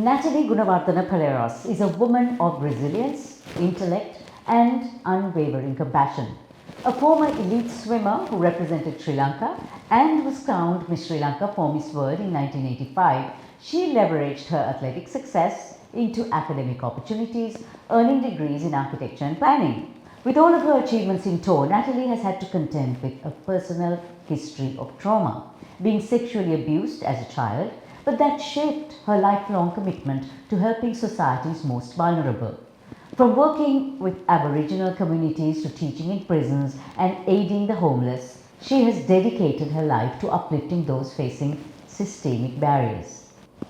Natalie Palleros is a woman of resilience, intellect, and unwavering compassion. A former elite swimmer who represented Sri Lanka and was crowned Miss Sri Lanka for Miss World in 1985, she leveraged her athletic success into academic opportunities, earning degrees in architecture and planning. With all of her achievements in tow, Natalie has had to contend with a personal history of trauma, being sexually abused as a child, but that shaped her lifelong commitment to helping society's most vulnerable. From working with Aboriginal communities to teaching in prisons and aiding the homeless, she has dedicated her life to uplifting those facing systemic barriers.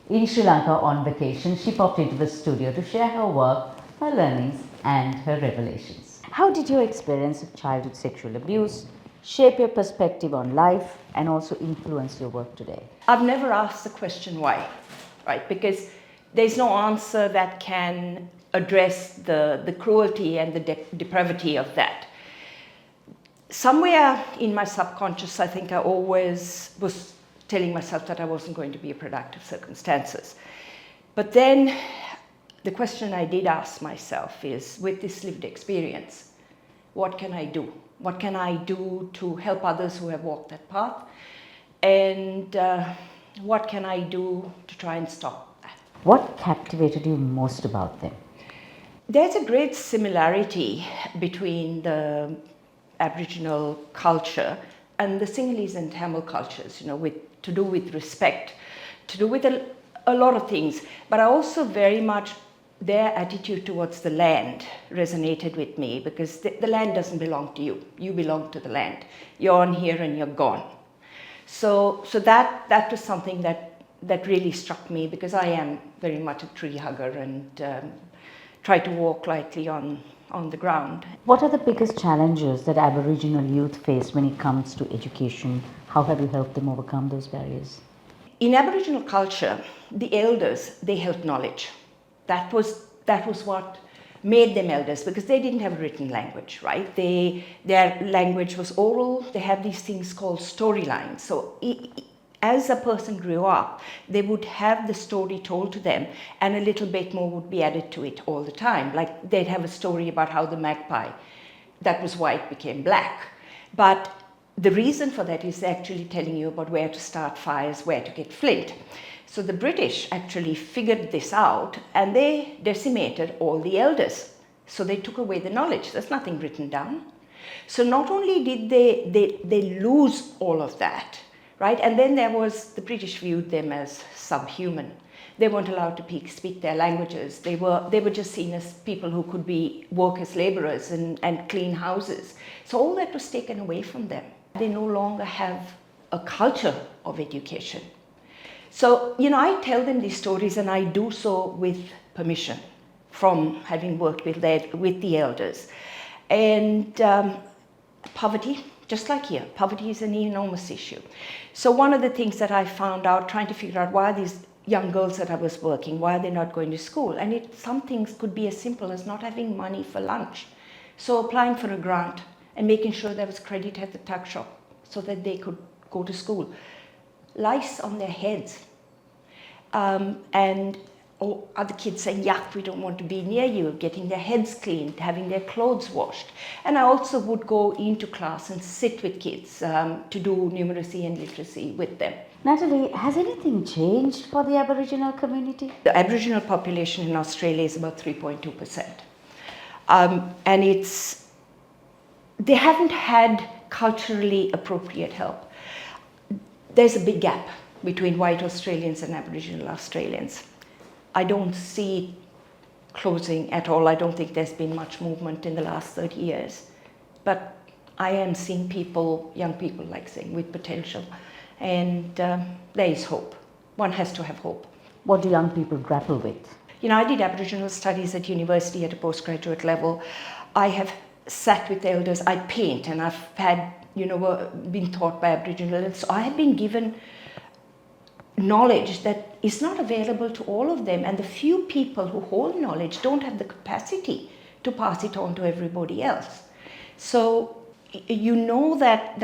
In Sri Lanka on vacation, she popped into the studio to share her work, her learnings, and her revelations. How did your experience of childhood sexual abuse shape your perspective on life and also influence your work today? I've never asked the question why, right? Because there's no answer that can address the cruelty and the depravity of that. Somewhere in my subconscious, I think I always was telling myself that I wasn't going to be a product of circumstances. But then the question I did ask myself is, with this lived experience, what can I do? What can I do to help others who have walked that path? And what can I do to try and stop that? What captivated you most about them? There's a great similarity between the Aboriginal culture and the Sinhalese and Tamil cultures, to do with respect, to do with a lot of things. But I also very much, their attitude towards the land resonated with me, because the land doesn't belong to you. You belong to the land. You're on here and you're gone. So that was something that really struck me, because I am very much a tree hugger and try to walk lightly on the ground. What are the biggest challenges that Aboriginal youth face when it comes to education? How have you helped them overcome those barriers? In Aboriginal culture, the elders, they held knowledge. That was what made them elders, because they didn't have a written language, right? Their language was oral. They have these things called storylines. So as a person grew up, they would have the story told to them, and a little bit more would be added to it all the time. Like they'd have a story about how the magpie that was white became black. But the reason for that is actually telling you about where to start fires, where to get flint. So the British actually figured this out, and they decimated all the elders. So they took away the knowledge. There's nothing written down. So not only did they lose all of that, right? And then the British viewed them as subhuman. They weren't allowed to speak their languages. They were just seen as people who could work as laborers and clean houses. So all that was taken away from them. They no longer have a culture of education. So, I tell them these stories, and I do so with permission from having worked with the elders. And poverty, just like here, poverty is an enormous issue. So one of the things that I found out, trying to figure out why these young girls that I was working, why are they not going to school? And some things could be as simple as not having money for lunch. So applying for a grant and making sure there was credit at the tuck shop so that they could go to school. Lice on their heads. And other kids saying, yuck, we don't want to be near you, getting their heads cleaned, having their clothes washed. And I also would go into class and sit with kids to do numeracy and literacy with them. Natalie, has anything changed for the Aboriginal community? The Aboriginal population in Australia is about 3.2%. And they haven't had culturally appropriate help. There's a big gap between white Australians and Aboriginal Australians. I don't see it closing at all. I don't think there's been much movement in the last 30 years. But I am seeing young people with potential. And there is hope. One has to have hope. What do young people grapple with? I did Aboriginal studies at university at a postgraduate level. I have sat with elders. I paint, and I've had, been taught by Aboriginal. So I have been given knowledge that is not available to all of them, and the few people who hold knowledge don't have the capacity to pass it on to everybody else. So that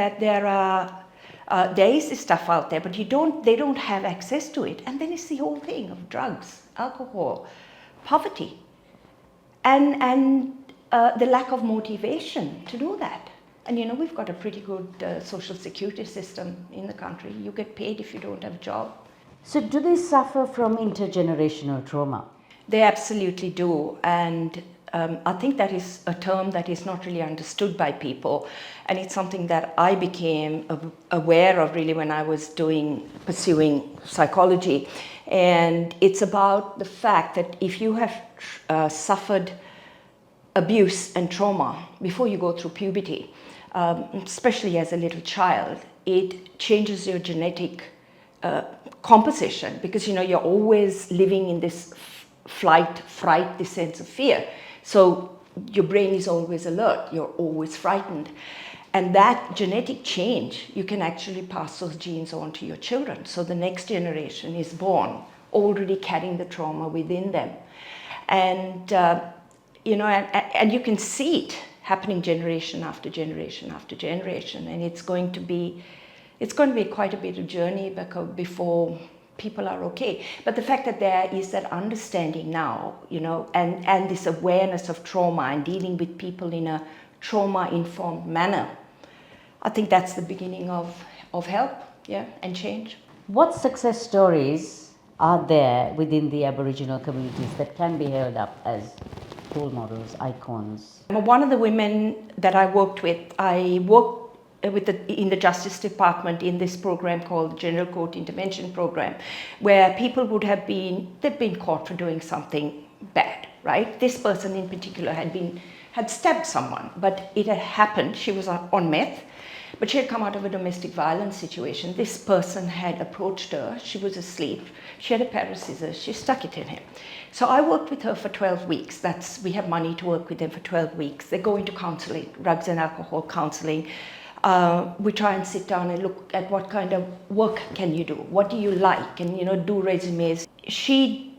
there is this stuff out there, but they don't have access to it. And then it's the whole thing of drugs. alcohol, poverty, and the lack of motivation to do that. And we've got a pretty good social security system in the country. You get paid if you don't have a job. So, do they suffer from intergenerational trauma? They absolutely do. And I think that is a term that is not really understood by people. And it's something that I became aware of really when I was pursuing psychology. And it's about the fact that if you have suffered abuse and trauma before you go through puberty, especially as a little child, it changes your genetic composition, because you're always living in this fright, this sense of fear. So your brain is always alert, you're always frightened. And that genetic change, you can actually pass those genes on to your children. So the next generation is born already carrying the trauma within them. And and you can see it happening generation after generation after generation, and it's going to be quite a bit of journey before people are okay. But the fact that there is that understanding now, and this awareness of trauma and dealing with people in a trauma-informed manner, I think that's the beginning of help, and change. What success stories are there within the Aboriginal communities that can be held up as role models, icons? One of the women that I worked with, I worked in the Justice Department in this program called the General Court Intervention Program, where people they've been caught for doing something bad, right? This person in particular had stabbed someone, but it had happened. She was on meth, but she had come out of a domestic violence situation. This person had approached her. She was asleep. She had a pair of scissors. She stuck it in him. So I worked with her for 12 weeks. We have money to work with them for 12 weeks. They go into counseling, drugs and alcohol counseling. We try and sit down and look at what kind of work can you do? What do you like? And, do resumes. She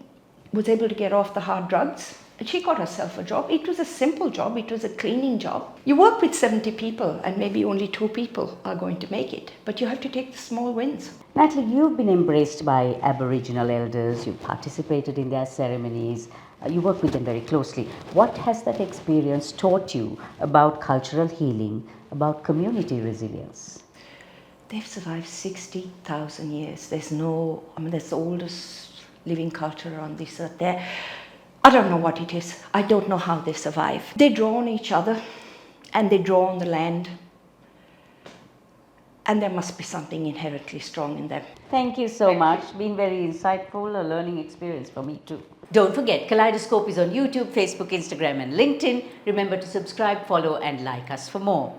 was able to get off the hard drugs. And she got herself a job. It was a simple job. It was a cleaning job. You work with 70 people and maybe only 2 people are going to make it. But you have to take the small wins. Natalie, you've been embraced by Aboriginal elders. You've participated in their ceremonies. You work with them very closely. What has that experience taught you about cultural healing, about community resilience? They've survived 60,000 years. That's the oldest living culture on this earth. I don't know what it is. I don't know how they survive. They draw on each other and they draw on the land. And there must be something inherently strong in them. Thank you so much. Been very insightful, a learning experience for me too. Don't forget, Kaleidoscope is on YouTube, Facebook, Instagram and LinkedIn. Remember to subscribe, follow and like us for more.